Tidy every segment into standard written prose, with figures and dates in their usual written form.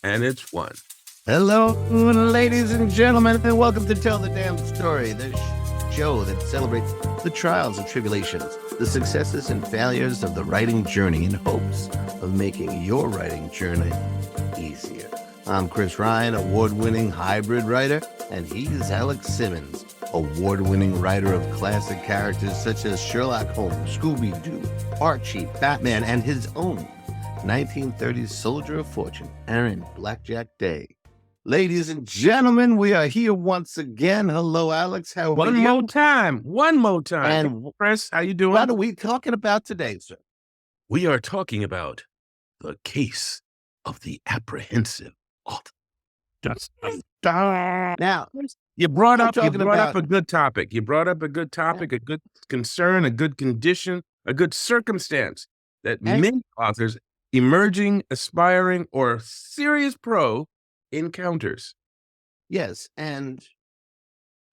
and it's one. Hello, ladies and gentlemen, and welcome to Tell the Damn Story, the show that celebrates the trials and tribulations, the successes and failures of the writing journey in hopes of making your writing journey easier. I'm Chris Ryan, award-winning hybrid writer, and he's Alex Simmons, award-winning writer of classic characters such as Sherlock Holmes, Scooby-Doo, Archie, Batman, and his own 1930s soldier of fortune, Aaron Blackjack Day. Ladies and gentlemen, we are here once again. Hello, Alex. How are you? One more time. And Chris, how you doing? what are we talking about today, sir? We are talking about the case of the apprehensive author. Now, You brought I'm up talking about- a good topic. You brought up a good topic, a good concern, a good condition, a good circumstance that And- many authors, emerging, aspiring, or serious pro, encounters. yes, and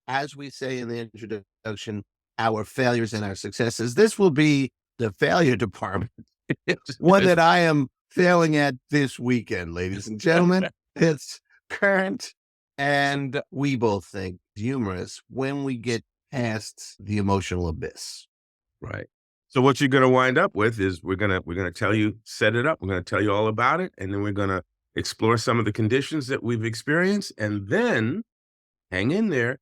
as we say in the introduction, our failures and our successes, this will be the failure department, one that I am failing at this weekend, ladies and gentlemen. It's current, and we both think humorous when we get past the emotional abyss. Right. So what you're going to wind up with is we're going to tell you, set it up. We're going to tell you all about it. And then we're going to explore some of the conditions that we've experienced. And then hang in there.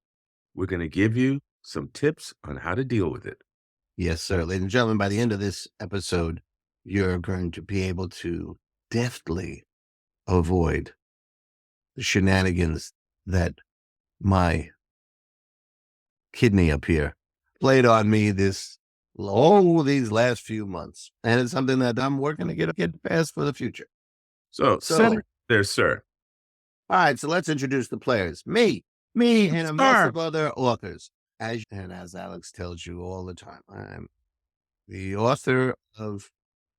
We're going to give you some tips on how to deal with it. Yes, sir. Ladies and gentlemen, by the end of this episode, you're going to be able to deftly avoid the shenanigans that my kidney up here played on me these last few months. And it's something that I'm working to get past for the future. So set it there, sir. All right, so let's introduce the players. Me, and a mess of other authors. As Alex tells you all the time, I'm the author of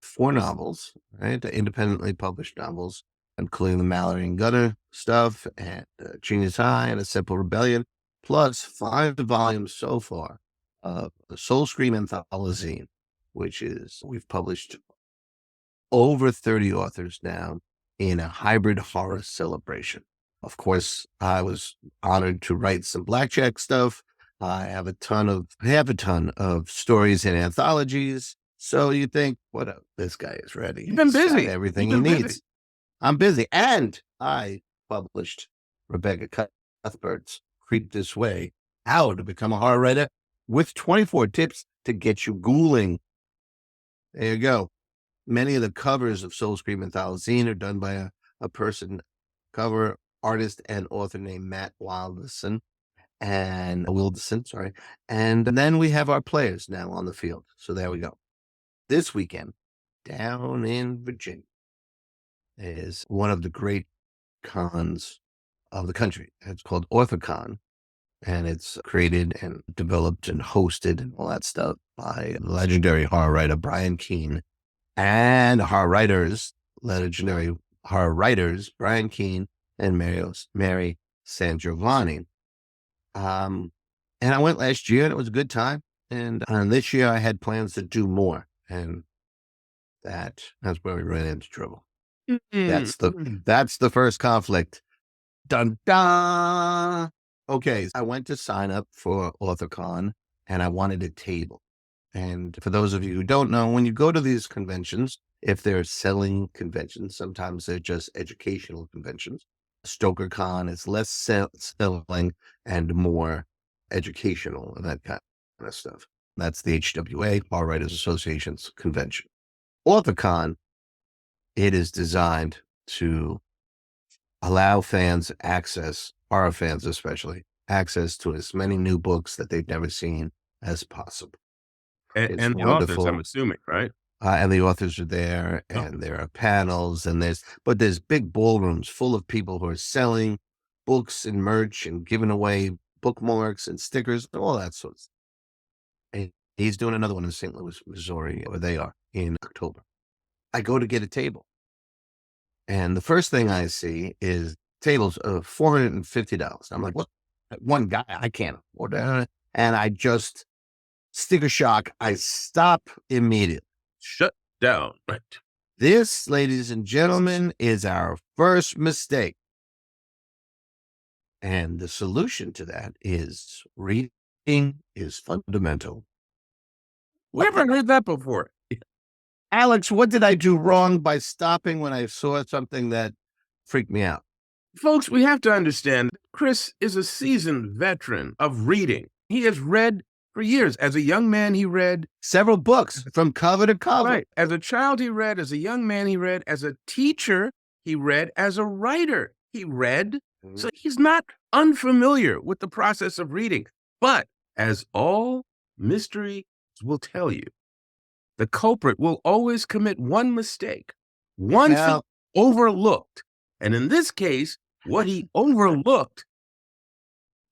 4 novels, right? Independently published novels, including the Mallory and Gunner stuff, and Genius High, and A Simple Rebellion, plus 5 volumes so far of the Soul Scream anthology, which is, we've published over 30 authors now in a hybrid horror celebration. Of course, I was honored to write some blackjack stuff. I have a ton of stories in anthologies. So you think, this guy is ready. You've been He's got busy. everything You've he been needs. busy. I'm busy. And I published Rebecca Cuthbert's Creep This Way, How to Become a Horror Writer, with 24 tips to get you ghouling. There you go. Many of the covers of Soul Scream Anthology are done by a person, cover artist and author named Matt Wilderson. And then we have our players now on the field. So there we go. This weekend, down in Virginia, is one of the great cons of the country. It's called AuthorCon, and it's created and developed and hosted and all that stuff by legendary horror writer Brian Keene and legendary horror writers Brian Keene and Mary Sangiovanni. And I went last year, and it was a good time. And this year, I had plans to do more, and that's where we ran into trouble. That's the first conflict. Dun dun. Okay, I went to sign up for AuthorCon, and I wanted a table. And for those of you who don't know, when you go to these conventions, if they're selling conventions, sometimes they're just educational conventions. StokerCon is less selling and more educational and that kind of stuff. That's the HWA, Horror Writers Association's convention. AuthorCon, it is designed to allow fans access, horror fans especially, access to as many new books that they've never seen as possible. And the authors, I'm assuming, right? And the authors are there, and there are panels, and there's big ballrooms full of people who are selling books and merch and giving away bookmarks and stickers and all that sort of stuff. And he's doing another one in St. Louis, Missouri, where they are in October. I go to get a table, and the first thing I see is tables of $450. I'm like, what? One guy, I can't afford that. And I just sticker shock. I stop immediately. Shut down. Right. This, ladies and gentlemen, is our first mistake. And the solution to that is reading is fundamental. We haven't heard that before. Alex, what did I do wrong by stopping when I saw something that freaked me out? Folks, we have to understand Chris is a seasoned veteran of reading. He has read for years. As a young man, he read several books from cover to cover. Right. As a child, he read. As a young man, he read. As a teacher, he read. As a writer, he read. So he's not unfamiliar with the process of reading. But as all mysteries will tell you, the culprit will always commit one mistake, one thing overlooked. And in this case, what he overlooked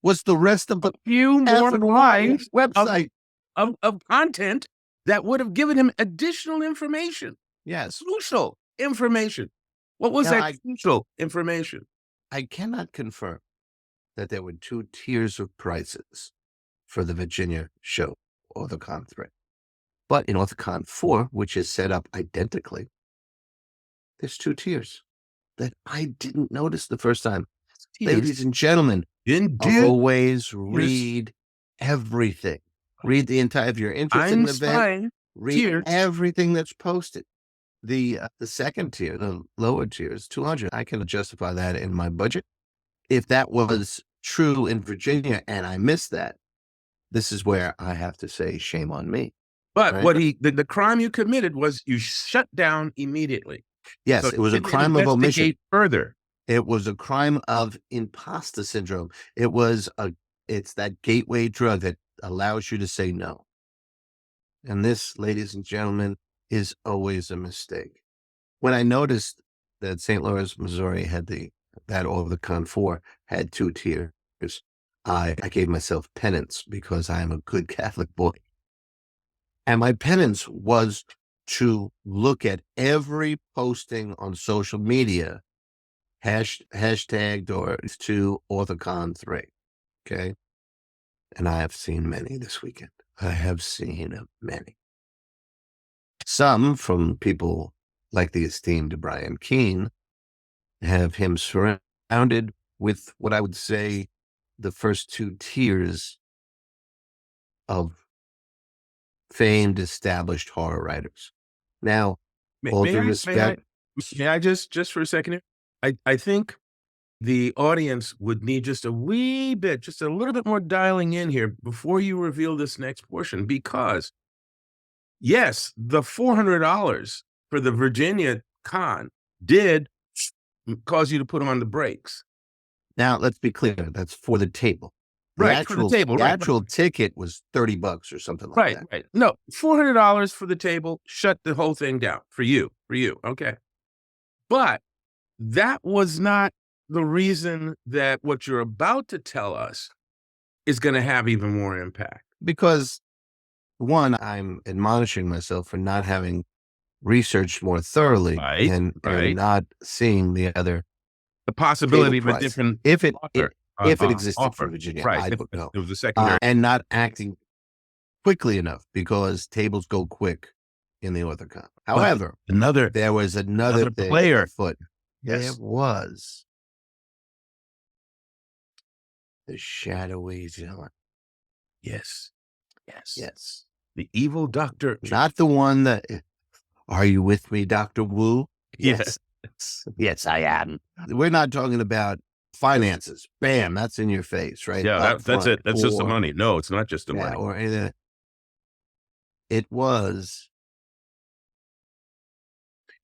was the rest of the few more lines website of content that would have given him additional information. Yes. Crucial information. What was that crucial information? I cannot confirm that there were 2 tiers of prices for the Virginia show, AuthorCon 3. But in AuthorCon 4, which is set up identically, there's 2 tiers that I didn't notice the first time. Ladies and gentlemen, always read everything. Read the entire, if you're interested in the event, read everything that's posted. The second tier, the lower tier, is $200. I can justify that in my budget. If that was true in Virginia and I missed that, this is where I have to say shame on me. But right? What the crime you committed was you shut down immediately. Yes, so it was a crime of omission. Further, it was a crime of imposter syndrome. It's that gateway drug that allows you to say no. And this, ladies and gentlemen, is always a mistake. When I noticed that St. Louis, Missouri had that AuthorCon 4 had 2 tiers, I gave myself penance because I am a good Catholic boy. And my penance was to look at every posting on social media, hashtagged or to AuthorCon 3. Okay. And I have seen many this weekend. I have seen many. Some from people like the esteemed Brian Keene have him surrounded with what I would say the first 2 tiers of famed, established horror writers. Now, all due respect. May I just for a second here? I think the audience would need just a wee bit, just a little bit more dialing in here before you reveal this next portion, because yes, the $400 for the Virginia con did cause you to put on the brakes. Now, let's be clear. That's for the table. The actual ticket was $30 or something like that. Right. No, $400 for the table, shut the whole thing down for you. Okay. But that was not the reason that what you're about to tell us is going to have even more impact. Because one, I'm admonishing myself for not having researched more thoroughly and not seeing the possibility of a different if it existed for Virginia, I don't know. It was a secondary and not acting quickly enough because tables go quick in the AuthorCon. However, there was another player afoot. Yes. There was the shadowy villain. Yes. The evil doctor. Not the one that, are you with me, Dr. Wu? Yes. Yes, I am. We're not talking about finances. Bam, that's in your face, right? Yeah, that's it. That's just the money. No, it's not just the money. Or anything. It was,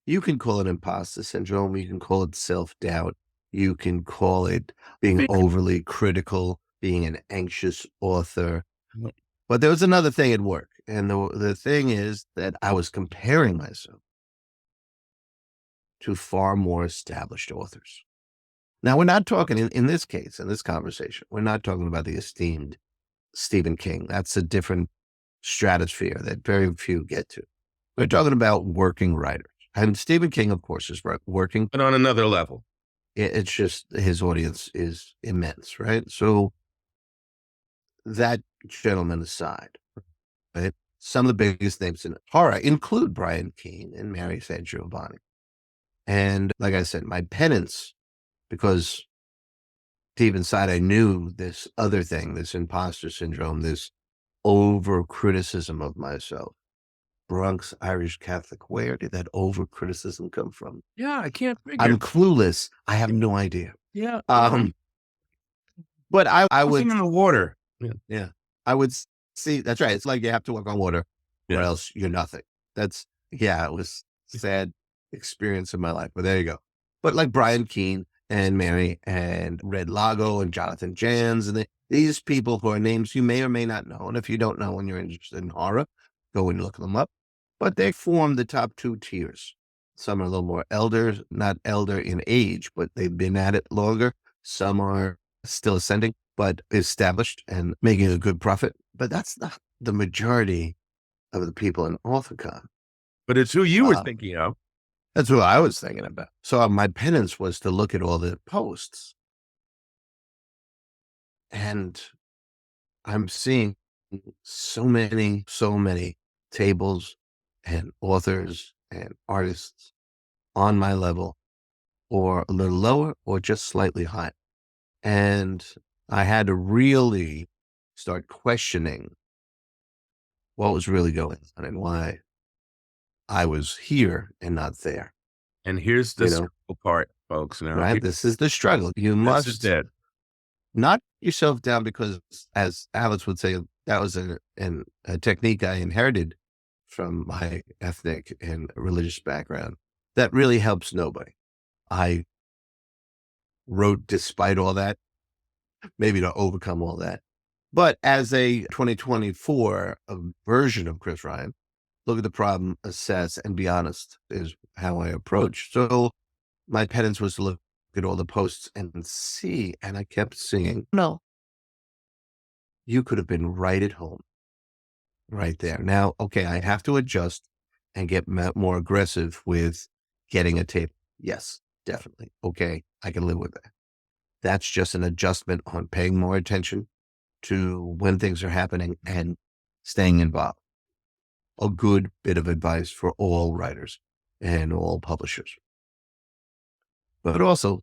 you can call it imposter syndrome. You can call it self-doubt. You can call it being overly critical, being an anxious author. But there was another thing at work. And the thing is that I was comparing myself to far more established authors. Now, we're not talking, in this case, in this conversation, we're not talking about the esteemed Stephen King. That's a different stratosphere that very few get to. We're talking about working writers. And Stephen King, of course, is working. But on another level. It's just his audience is immense, right? So that gentleman aside, right? some of the biggest names in horror include Brian Keene and Mary St. Giovanni. And like I said, my penance, because deep inside I knew this other thing, this imposter syndrome, this over criticism of myself. Bronx Irish Catholic. Where did that over criticism come from? Yeah, I can't figure. I'm clueless. I have no idea. Yeah. But I would in the water. Yeah. I would see. That's right. It's like you have to walk on water, or Yeah. else you're nothing. It was a sad experience in my life. But there you go. But like Brian Keene and Mary and Red Lago and Jonathan Jans and these people who are names you may or may not know. And if you don't know and you're interested in horror, go and look them up. But they form the top two tiers. Some are a little more not elder in age, but they've been at it longer. Some are still ascending, but established and making a good profit. But that's not the majority of the people in AuthorCon. But it's who you were thinking of. That's who I was thinking about. So my penance was to look at all the posts. And I'm seeing so many tables and authors and artists on my level, or a little lower, or just slightly high. And I had to really start questioning what was really going on and why I was here and not there. And here's the struggle part, folks. Now, right? This is the struggle. You must knock yourself down, because, as Alex would say, that was a technique I inherited from my ethnic and religious background that really helps nobody. I wrote despite all that, maybe to overcome all that. But as a 2024 version of Chris Ryan, look at the problem, assess, and be honest is how I approach. So my penance was to look at all the posts and see, and I kept seeing, no, you could have been right at home, right there. Now, okay, I have to adjust and get more aggressive with getting a tape. Yes, definitely. Okay, I can live with that. That's just an adjustment on paying more attention to when things are happening and staying involved. A good bit of advice for all writers and all publishers. But also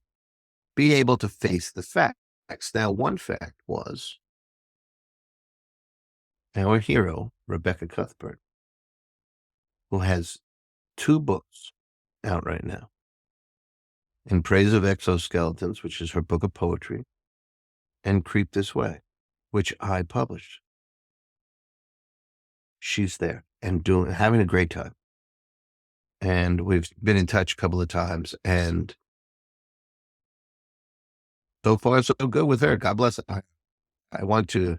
be able to face the facts. Now, one fact was our hero, Rebecca Cuthbert, who has 2 books out right now, In Praise of Exoskeletons, which is her book of poetry, and Creep This Way, which I published. She's there and having a great time. And we've been in touch a couple of times, and so far so good with her. God bless her. I want to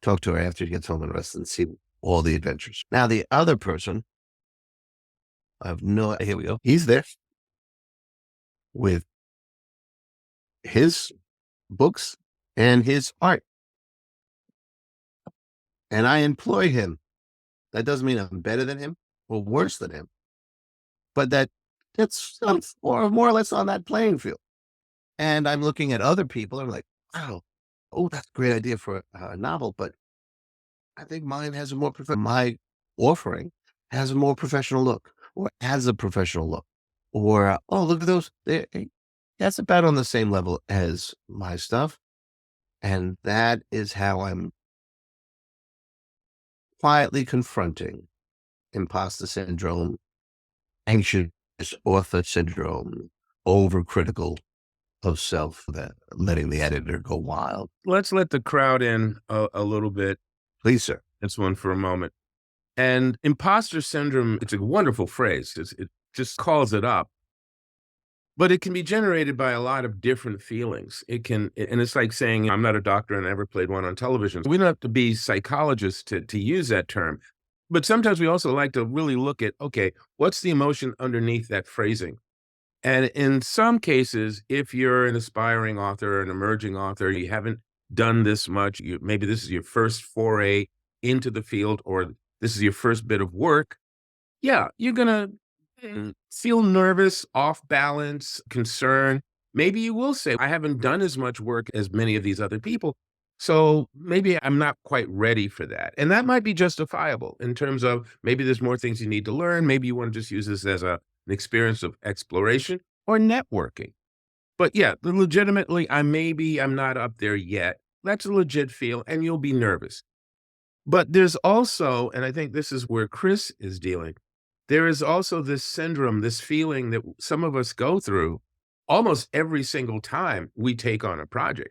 talk to her after she gets home and rest and see all the adventures. Now, the other person, here we go. He's there with his books and his art. And I employ him. That doesn't mean I'm better than him or worse than him, but it's more or less on that playing field. And I'm looking at other people. I'm like, wow, that's a great idea for a novel, but I think mine has my offering has a more professional look, or has a professional look, or, look at those. That's about on the same level as my stuff. And that is how I'm quietly confronting imposter syndrome, anxious author syndrome, overcritical of self, that letting the editor go wild. Let's let the crowd in a little bit. Please, sir. This one for a moment. And imposter syndrome, it's a wonderful phrase. It just calls it up. But it can be generated by a lot of different feelings. And it's like saying, I'm not a doctor and I never played one on television. We don't have to be psychologists to use that term. But sometimes we also like to really look at, okay, what's the emotion underneath that phrasing? And in some cases, if you're an aspiring author, an emerging author, you haven't done this much, maybe this is your first foray into the field, or this is your first bit of work, yeah, you're going to feel nervous, off balance, concern. Maybe you will say, I haven't done as much work as many of these other people, So maybe I'm not quite ready for that. And that might be justifiable in terms of maybe there's more things you need to learn. Maybe you want to just use this as an experience of exploration or networking. But yeah, legitimately, I'm not up there yet. That's a legit feel, and you'll be nervous. But there's also, and I think this is where Chris is dealing, there is also this syndrome, this feeling that some of us go through almost every single time we take on a project.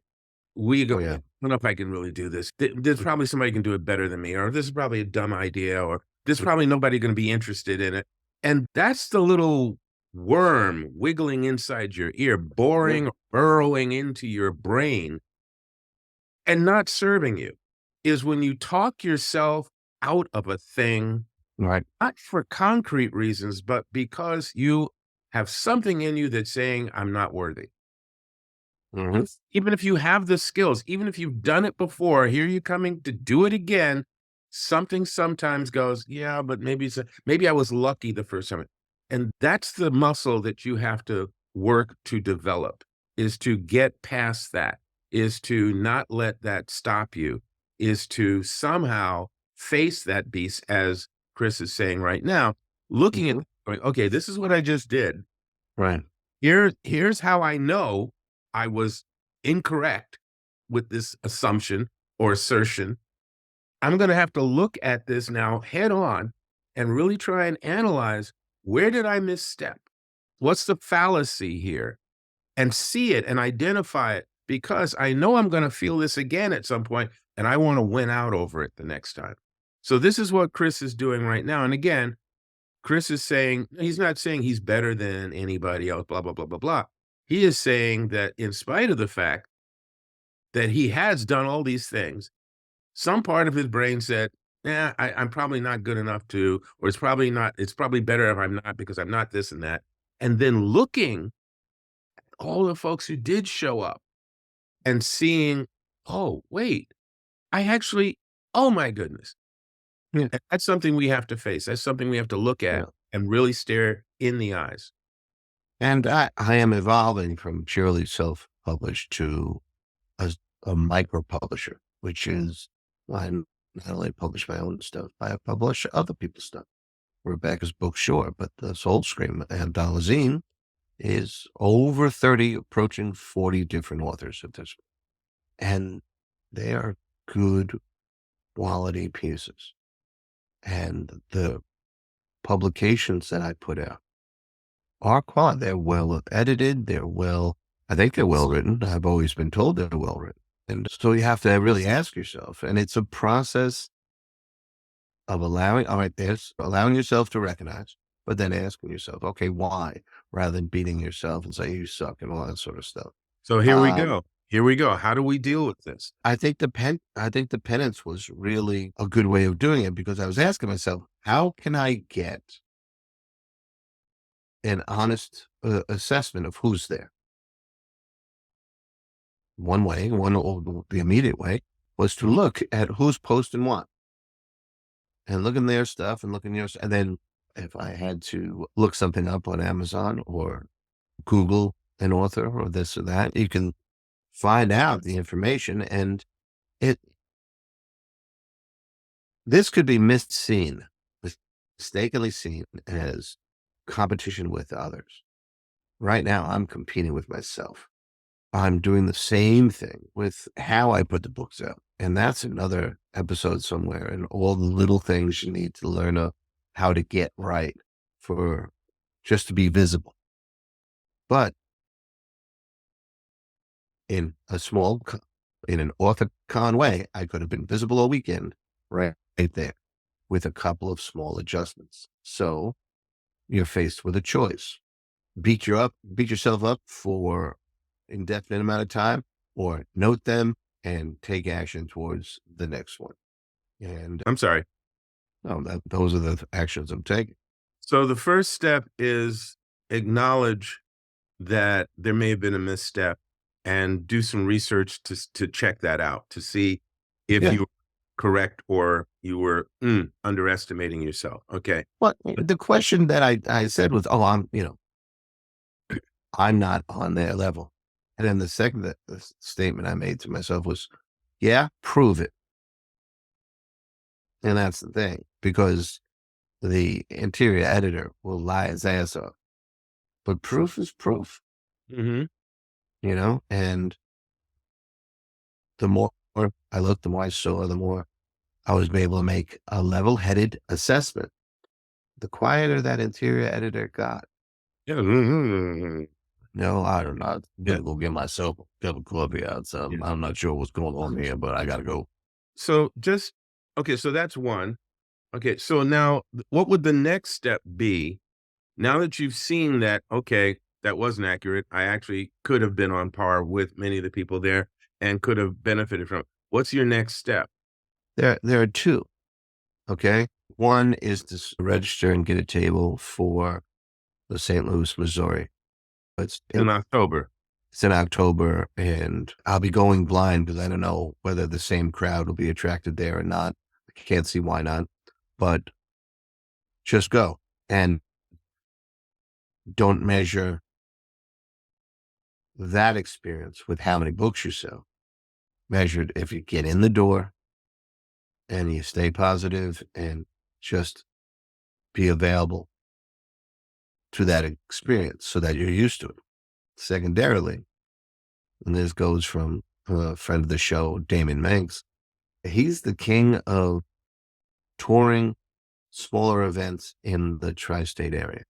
We go, Oh, I yeah. don't know if I can really do this. There's probably somebody can do it better than me, or this is probably a dumb idea, or there's probably nobody going to be interested in it. And that's the little worm wiggling inside your ear, Yeah. boring, burrowing into your brain and not serving you is when you talk yourself out of a thing, Right. not for concrete reasons, but because you have something in you that's saying, I'm not worthy. Hmm. Even if you have the skills, even if you've done it before, here you coming to do it again, something sometimes goes, yeah, but maybe I was lucky the first time. And that's the muscle that you have to work to develop, is to get past that, is to not let that stop you, is to somehow face that beast, as Chris is saying right now, looking at Hmm. going, okay, this is what I just did. Right. Here's how I know I was incorrect with this assumption or assertion. I'm going to have to look at this now head on and really try and analyze, where did I misstep? What's the fallacy here? And see it and identify it, because I know I'm going to feel this again at some point and I want to win out over it the next time. So this is what Chris is doing right now. And again, Chris is saying, he's not saying he's better than anybody else, blah, blah, blah, blah, blah. He is saying that in spite of the fact that he has done all these things, some part of his brain said, yeah, I'm probably not good enough to, or it's probably better if I'm not, because I'm not this and that. And then looking at all the folks who did show up and seeing, oh, wait, I actually, oh my goodness. Yeah. And that's something we have to face. That's something we have to look at Yeah. and really stare in the eyes. And I am evolving from purely self-published to a micro publisher, which is I not only publish my own stuff, I publish other people's stuff. Rebecca's book, sure, but the Soul Scream anthology is over 30, approaching 40 different authors at this point. And they are good quality pieces. And the publications that I put out are quality. They're well edited. I think they're well written. I've always been told they're well written. And so you have to really ask yourself, and it's a process of allowing yourself to recognize, but then asking yourself, okay, why? Rather than beating yourself and say you suck and all that sort of stuff. So here we Um, go. Here we go. How do we deal with this? I think the penance was really a good way of doing it, because I was asking myself, how can I get an honest assessment of who's there? One way, the immediate way, was to look at who's posting what and look in their stuff and look in yours. And then if I had to look something up on Amazon or Google an author or this or that, you can find out the information. And it this could be mistakenly seen as competition with others. Right now, I'm competing with myself. I'm doing the same thing with how I put the books out. And that's another episode somewhere, and all the little things you need to learn how to get right for just to be visible. But in in an AuthorCon way, I could have been visible all weekend, right there, with a couple of small adjustments. So you're faced with a choice: beat yourself up for indefinite amount of time, or note them and take action towards the next one. And I'm sorry. those are the actions I'm taking. So the first step is acknowledge that there may have been a misstep and do some research to check that out, to see if Yeah. you were correct or you were underestimating yourself. Okay. But the question that I said was, oh, I'm not on their level. And then the second the statement I made to myself was, Yeah, prove it. And that's the thing, because the interior editor will lie his ass off. But proof is proof, Mm-hmm. and the more I looked, the more I saw, the more I was able to make a level-headed assessment. The quieter that interior editor got, Yeah. Mm-hmm. I don't know. I'm Yeah. gonna go get myself a cup of coffee out. So Yeah. I'm not sure what's going on here, but I gotta go. So just okay. So that's one. Okay. So now, what would the next step be? Now that you've seen that, okay, that wasn't accurate. I actually could have been on par with many of the people there and could have benefited from it. What's your next step? There are two. Okay. One is to register and get a table for the St. Louis, Missouri. It's In October. It's in October, and I'll be going blind because I don't know whether the same crowd will be attracted there or not. I can't see why not, but just go and don't measure that experience with how many books you sell. Measure it if you get in the door and you stay positive and just be available to that experience so that you're used to it. Secondarily, and this goes from a friend of the show, Damon Menkes, he's the king of touring smaller events in the tri-state area.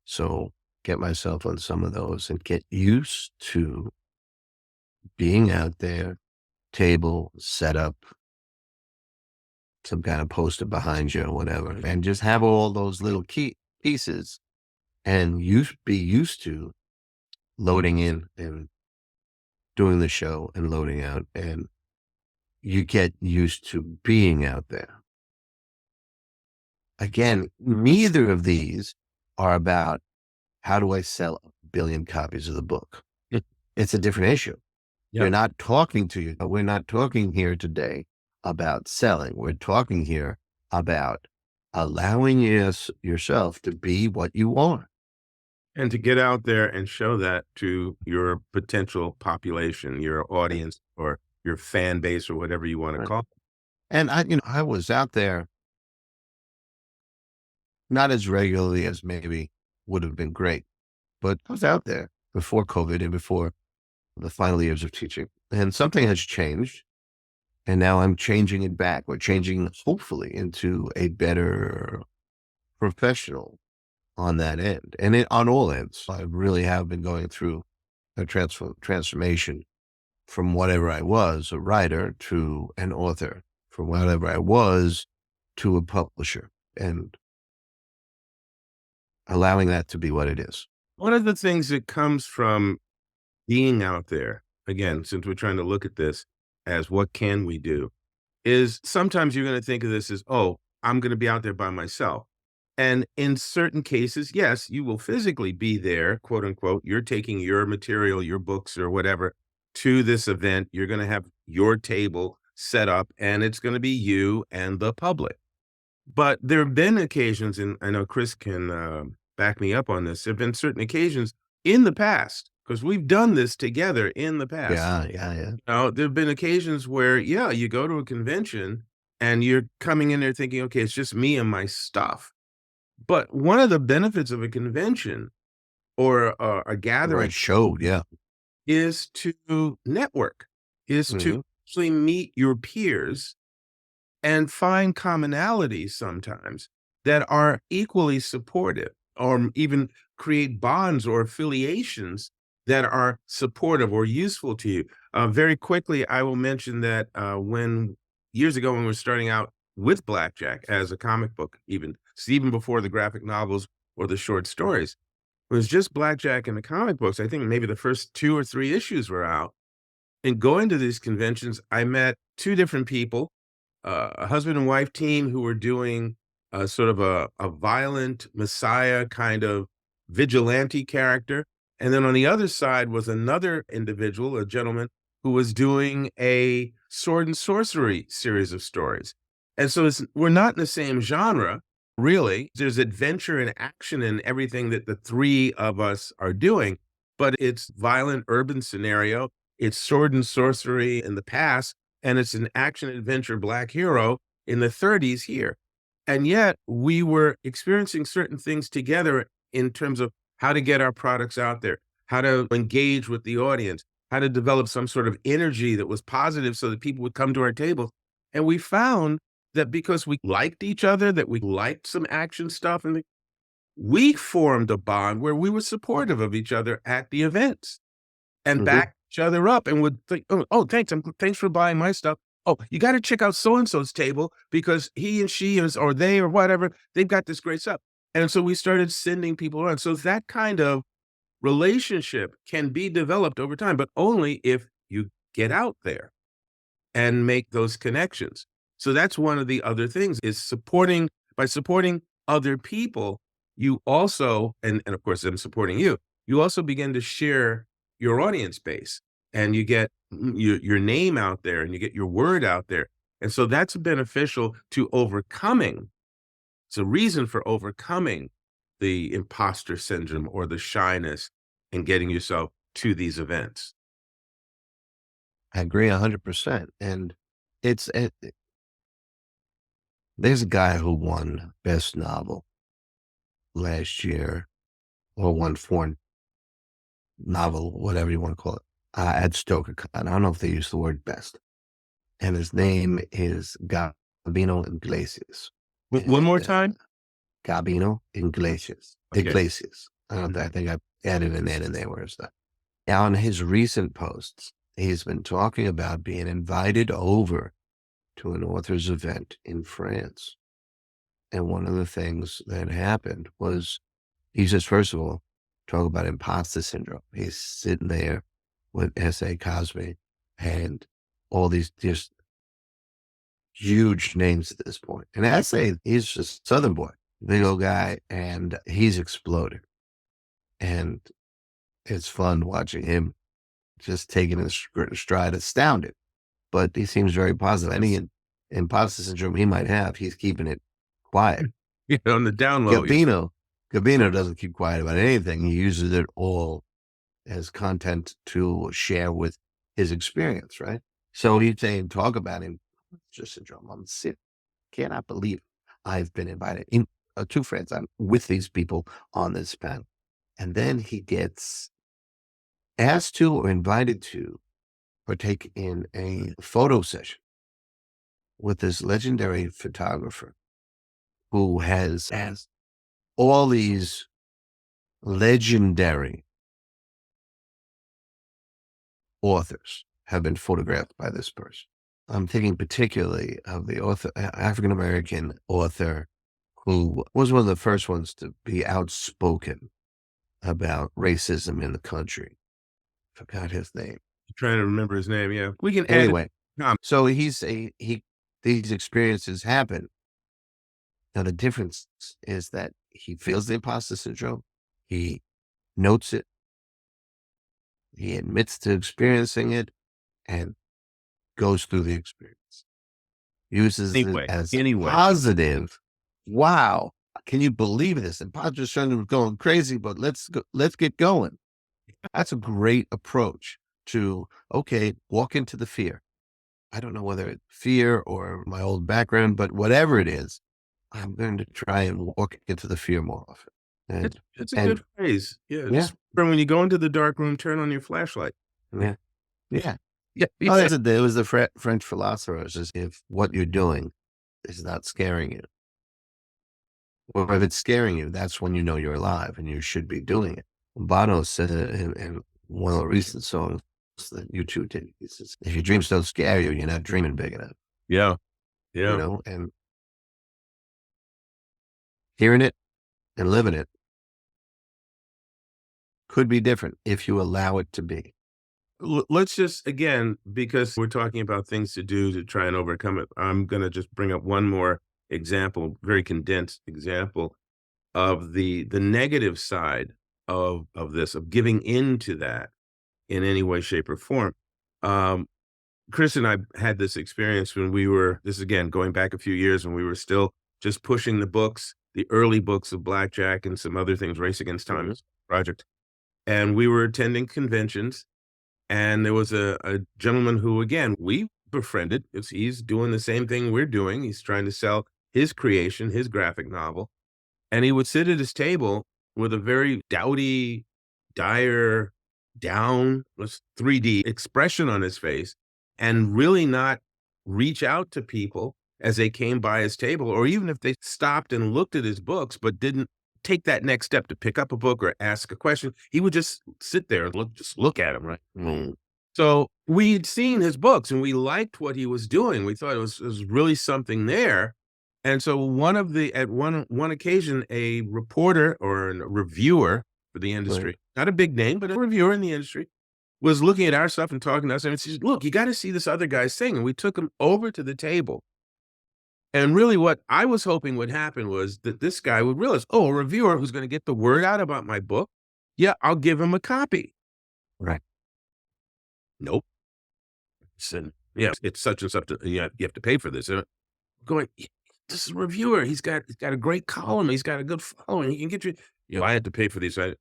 So get myself on some of those and get used to being out there, table, set up, some kind of poster behind you or whatever, and just have all those little key pieces and be used to loading in and doing the show and loading out. And you get used to being out there. Again, neither of these are about how do I sell 1 billion copies of the book. It's a different issue. Yeah. We're not talking to you. We're not talking here today about selling. We're talking here about allowing yourself to be what you are. And to get out there and show that to your potential population, your audience, or your fan base, or whatever you want to Right. call it. And I was out there not as regularly as maybe would have been great, but I was out there before COVID and before the final years of teaching. And something has changed. And now I'm changing it back. We're changing, hopefully, into a better professional on that end. And on all ends, I really have been going through a transformation from whatever I was, a writer, to an author, from whatever I was to a publisher, and allowing that to be what it is. One of the things that comes from being out there, again, since we're trying to look at this as what can we do, is sometimes you're going to think of this as, oh, I'm going to be out there by myself. And in certain cases, yes, you will physically be there, quote unquote. You're taking your material, your books or whatever to this event. You're going to have your table set up and it's going to be you and the public. But there have been occasions, and I know Chris can back me up on this. There have been certain occasions in the past, because we've done this together in the past. Yeah. There have been occasions where, yeah, you go to a convention and you're coming in there thinking, okay, it's just me and my stuff. But one of the benefits of a convention or a gathering Right. Showed, yeah. is to network, is to actually meet your peers and find commonalities sometimes that are equally supportive, or even create bonds or affiliations that are supportive or useful to you. Very quickly, I will mention that when years ago, when we were starting out with Blackjack as a comic book, even before the graphic novels or the short stories, it was just Blackjack and the comic books. I think maybe the first 2 or 3 issues were out. And going to these conventions, I met 2 different people, a husband and wife team who were doing sort of a violent messiah kind of vigilante character. And then on the other side was another individual, a gentleman, who was doing a sword and sorcery series of stories. And so we're not in the same genre, really. There's adventure and action in everything that the 3 of us are doing, but it's violent urban scenario. It's sword and sorcery in the past, and it's an action adventure black hero in the 30s here. And yet we were experiencing certain things together in terms of how to get our products out there, how to engage with the audience, how to develop some sort of energy that was positive so that people would come to our table. And we found that because we liked each other, that we liked some action stuff, and we formed a bond where we were supportive of each other at the events and Mhm. back each other up and would think, oh, thanks. Thanks for buying my stuff. Oh, you got to check out so-and-so's table because he and she is, or they, or whatever, they've got this great stuff. And so we started sending people around. So that kind of relationship can be developed over time, but only if you get out there and make those connections. So that's one of the other things is supporting by supporting other people, you also, and of course them supporting you also begin to share your audience base and you get your name out there and you get your word out there. And so that's beneficial to overcoming. It's a reason for overcoming the imposter syndrome or the shyness and getting yourself to these events. I agree 100%. And it's there's a guy who won best novel last year, or won foreign novel, whatever you want to call it, at StokerCon. I don't know if they use the word best. And his name is Gabino Iglesias. One more And, time. Gabino Iglesias. Okay. Iglesias. I think I added an N in there. Where's that? Now, on his recent posts, he's been talking about being invited over to an author's event in France. And one of the things that happened was he says, first of all, talk about imposter syndrome. He's sitting there with S.A. Cosby and all these just huge names at this point. And S.A., he's just a Southern boy, big old guy, and he's exploded. And it's fun watching him just taking his stride, astounded. But he seems very positive. Any imposter syndrome he might have, he's keeping it quiet. On the down low. Gabino doesn't keep quiet about anything. He uses it all as content to share with his experience, right? So he's saying, talk about imposter syndrome. I'm sick. Cannot believe I've been invited in to France. I'm with these people on this panel. And then he gets asked to or invited to partake in a photo session with this legendary photographer who has all these legendary authors have been photographed by this person. I'm thinking particularly of the African-American author who was one of the first ones to be outspoken about racism in the country. Forgot his name. I'm trying to remember his name. Yeah. We can Anyway, add it. so these experiences happen. Now, the difference is that he feels the imposter syndrome. He notes it. He admits to experiencing it and goes through the experience. Uses it as positive. Wow. Can you believe this? Imposter syndrome is going crazy, but let's get going. That's a great approach to, okay, walk into the fear. I don't know whether it's fear or my old background, but whatever it is, I'm going to try and walk into the fear more often. And, It's a good phrase. Yeah. Yeah. When you go into the dark room, turn on your flashlight. Yeah. Yeah. Yeah. Oh, there was the French philosopher says, if what you're doing is not scaring you, or if it's scaring you, that's when you know you're alive and you should be doing it. Bono said in one of the recent songs that U2 did, he says, if your dreams don't scare you, you're not dreaming big enough. Yeah. Yeah. You know, and hearing it and living it could be different if you allow it to be. Let's just, again, because we're talking about things to do to try and overcome it, I'm going to just bring up one more example, very condensed example of the negative side of this, of giving into that in any way, shape, or form. Chris and I had this experience when this is again, going back a few years when we were still just pushing the books, the early books of Blackjack and some other things, Race Against Time project. And we were attending conventions And there was a gentleman who, again, we befriended because he's doing the same thing we're doing. He's trying to sell his creation, his graphic novel. And he would sit at his table with a very dowdy, dire, down, 3D expression on his face and really not reach out to people as they came by his table, or even if they stopped and looked at his books, but didn't take that next step to pick up a book or ask a question. He would just sit there and just look at him, right? So we'd seen his books and we liked what he was doing. We thought it was really something there. And so at one occasion, a reporter or a reviewer for the industry, not a big name, but a reviewer in the industry, was looking at our stuff and talking to us. And he says, "Look, you got to see this other guy's thing." And we took him over to the table. And really what I was hoping would happen was that this guy would realize, oh, a reviewer who's going to get the word out about my book. Yeah, I'll give him a copy. Right. Nope. Said, yeah, it's such and such. You have to pay for this. And I'm going, this is a reviewer. He's got a great column. He's got a good following. He can get you. I had to pay for these. I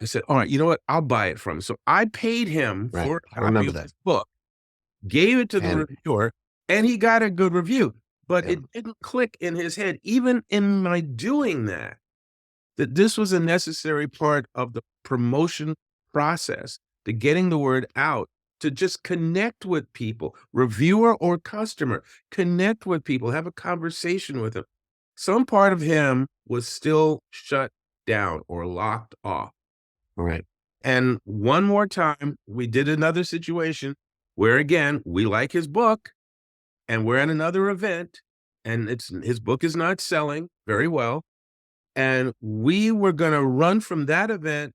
said, all right, you know what? I'll buy it from him. So I paid him for a copy of this book, gave it to the reviewer, and he got a good review. But it didn't click in his head, even in my doing that this was a necessary part of the promotion process, to getting the word out, to just connect with people, reviewer or customer, connect with people, have a conversation with them. Some part of him was still shut down or locked off. Right. And one more time, we did another situation where, again, we like his book and we're at another event and his book is not selling very well. And we were going to run from that event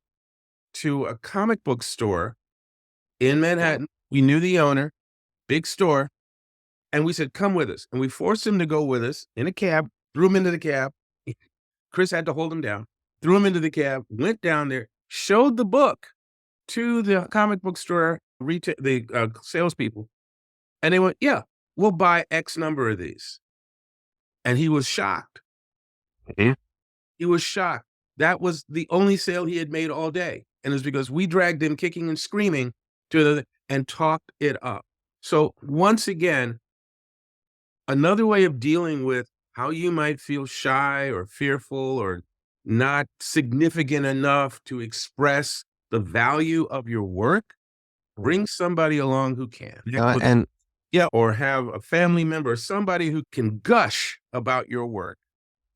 to a comic book store in Manhattan. We knew the owner, big store. And we said, come with us. And we forced him to go with us in a cab, threw him into the cab. Chris had to hold him down, threw him into the cab, went down there, showed the book to the comic book store, the salespeople. And they went, yeah, we'll buy X number of these. And he was shocked. Mm-hmm. He was shocked. That was the only sale he had made all day. And it's because we dragged him kicking and screaming and talked it up. So once again, another way of dealing with how you might feel shy or fearful or not significant enough to express the value of your work, bring somebody along who can. Or have a family member, somebody who can gush about your work.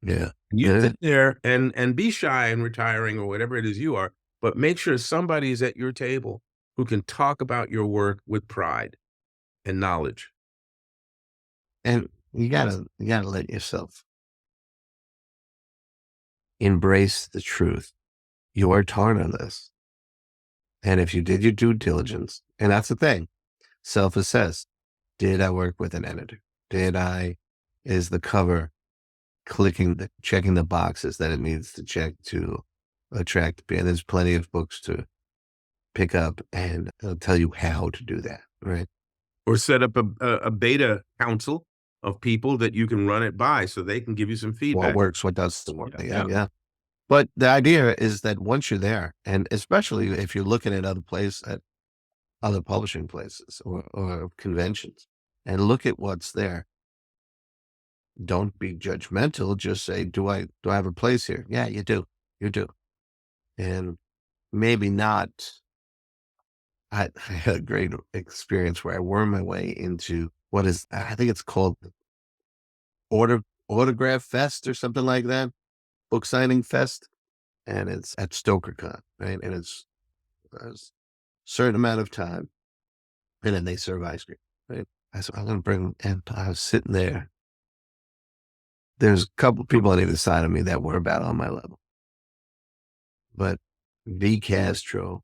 Yeah. You sit there and be shy and retiring or whatever it is you are, but make sure somebody is at your table who can talk about your work with pride and knowledge. And you gotta let yourself embrace the truth. You are torn on this. And if you did your due diligence, and that's the thing, self-assess. Did I work with an editor? Is the cover checking the boxes that it needs to check to attract? And there's plenty of books to pick up and it'll tell you how to do that, right? Or set up a beta council of people that you can run it by so they can give you some feedback. What works, what doesn't work. Yeah. But the idea is that once you're there, and especially if you're looking at other publishing places or conventions, and look at what's there. Don't be judgmental. Just say, do I have a place here? Yeah, you do. You do. And maybe not. I had a great experience where I wormed my way into I think it's called Autograph Fest or something like that. Book signing fest. And it's at StokerCon, right? And it's a certain amount of time. And then they serve ice cream, right? I said, I'm going to bring, and I was sitting there. There's a couple of people on either side of me that were about on my level. But V. Castro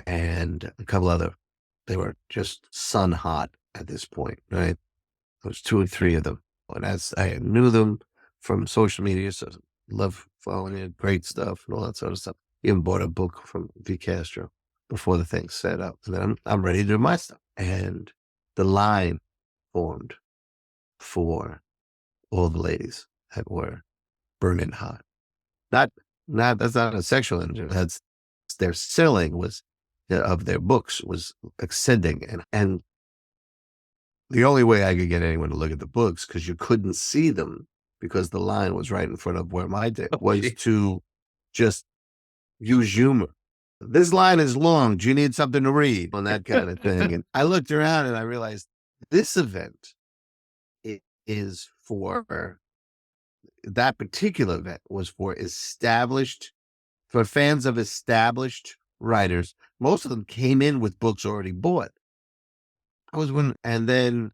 and a couple other, they were just sun hot at this point, right? There was 2 or 3 of them. And I knew them from social media, so love following it, great stuff and all that sort of stuff. Even bought a book from V. Castro before the thing set up. And then I'm ready to do my stuff. And the line formed for all the ladies that were burning hot. That's not a sexual injury. That's their selling was of their books was ascending. And the only way I could get anyone to look at the books, because you couldn't see them because the line was right in front of where my desk was, to just use humor. This line is long. Do you need something to read? On that kind of thing. And I looked around and I realized this event is for, that particular event was for fans of established writers. Most of them came in with books already bought. And then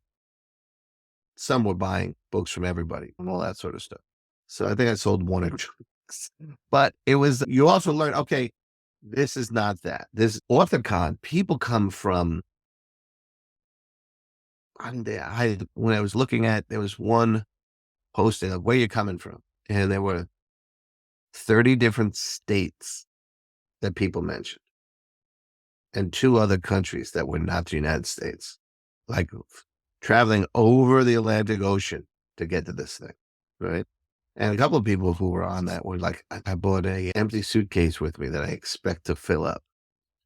some were buying books from everybody and all that sort of stuff. So I think I sold one or two. But it was, you also learn, okay, this is not that. This AuthorCon, people come from, when I was looking at, there was one posting of where you're coming from. And there were 30 different states that people mentioned, and 2 other countries that were not the United States, like traveling over the Atlantic Ocean to get to this thing, right? And a couple of people who were on that were like, I bought an empty suitcase with me that I expect to fill up.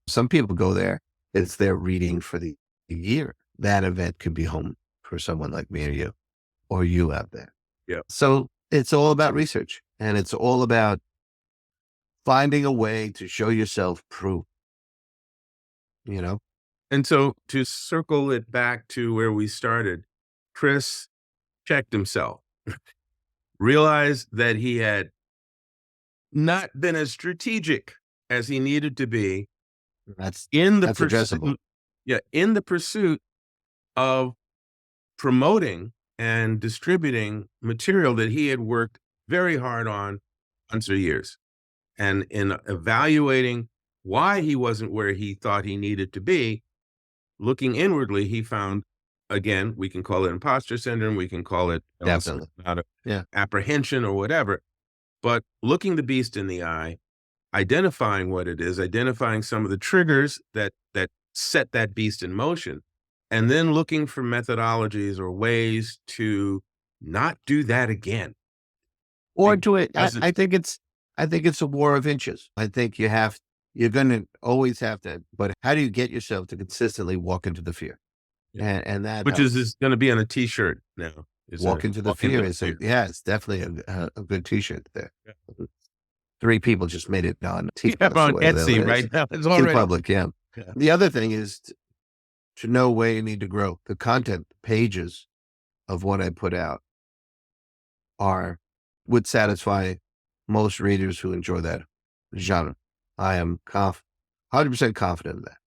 Some people go there, it's their reading for the year. That event could be home for someone like me or you out there. Yeah. So it's all about research, and it's all about finding a way to show yourself proof, you know? And so to circle it back to where we started, Chris checked himself, realized that he had not been as strategic as he needed to be That's addressable. In the pursuit of promoting and distributing material that he had worked very hard on months or years. And in evaluating why he wasn't where he thought he needed to be, looking inwardly, he found, again, we can call it imposter syndrome, we can call it apprehension or whatever, but looking the beast in the eye, identifying what it is, identifying some of the triggers that set that beast in motion, and then looking for methodologies or ways to not do that again. Or to it. I think it's a war of inches. I think you're going to always have to, but how do you get yourself to consistently walk into the fear? Yeah. And that, which is going to be on a t-shirt now. Walk into the fear is it's definitely a good t-shirt there. Yeah. 3 people just made it on Etsy right now. It's all in right. Public. Yeah. The other thing is to know where you need to grow. The content pages of what I put out would satisfy most readers who enjoy that genre. I am 100% confident in that.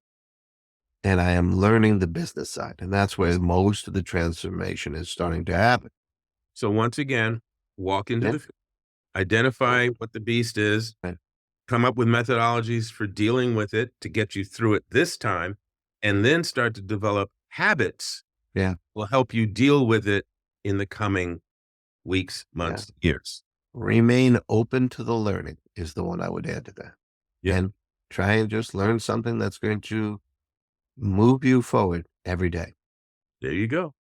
And I am learning the business side. And that's where most of the transformation is starting to happen. So once again, walk into the field, identify what the beast is, come up with methodologies for dealing with it to get you through it this time, and then start to develop habits will help you deal with it in the coming weeks, months, years. Remain open to the learning is the one I would add to that. Yeah. And try and just learn something that's going to move you forward every day. There you go.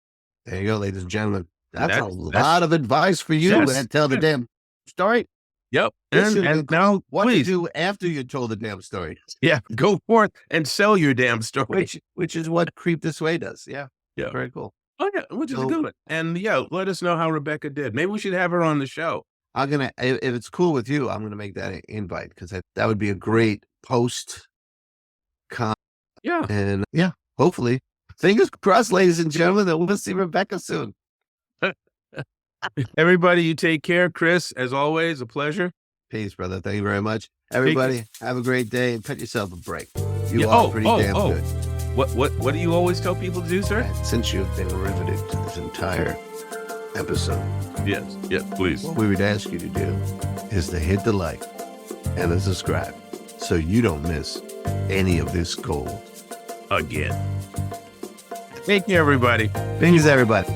There you go, ladies and gentlemen. That's a lot of advice for you to tell the damn story. Yep. And now what to do after you told the damn story. Yeah. Go forth and sell your damn story. Which is what Creep This Way does. Yeah. Yeah. Very cool. Oh yeah. Which is good. And let us know how Rebecca did. Maybe we should have her on the show. If it's cool with you, I'm going to make that an invite, because that would be a great post-con. Yeah. And hopefully, fingers crossed, ladies and gentlemen, that we'll see Rebecca soon. Everybody, you take care. Chris, as always, a pleasure. Peace, brother. Thank you very much. Everybody, have a great day and cut yourself a break. You are pretty damn good. What do you always tell people to do, sir? Since you've been riveted to this entire episode. Yes, please. What we would ask you to do is to hit the like and the subscribe so you don't miss any of this gold. Again. Thank you, everybody. Thanks, everybody.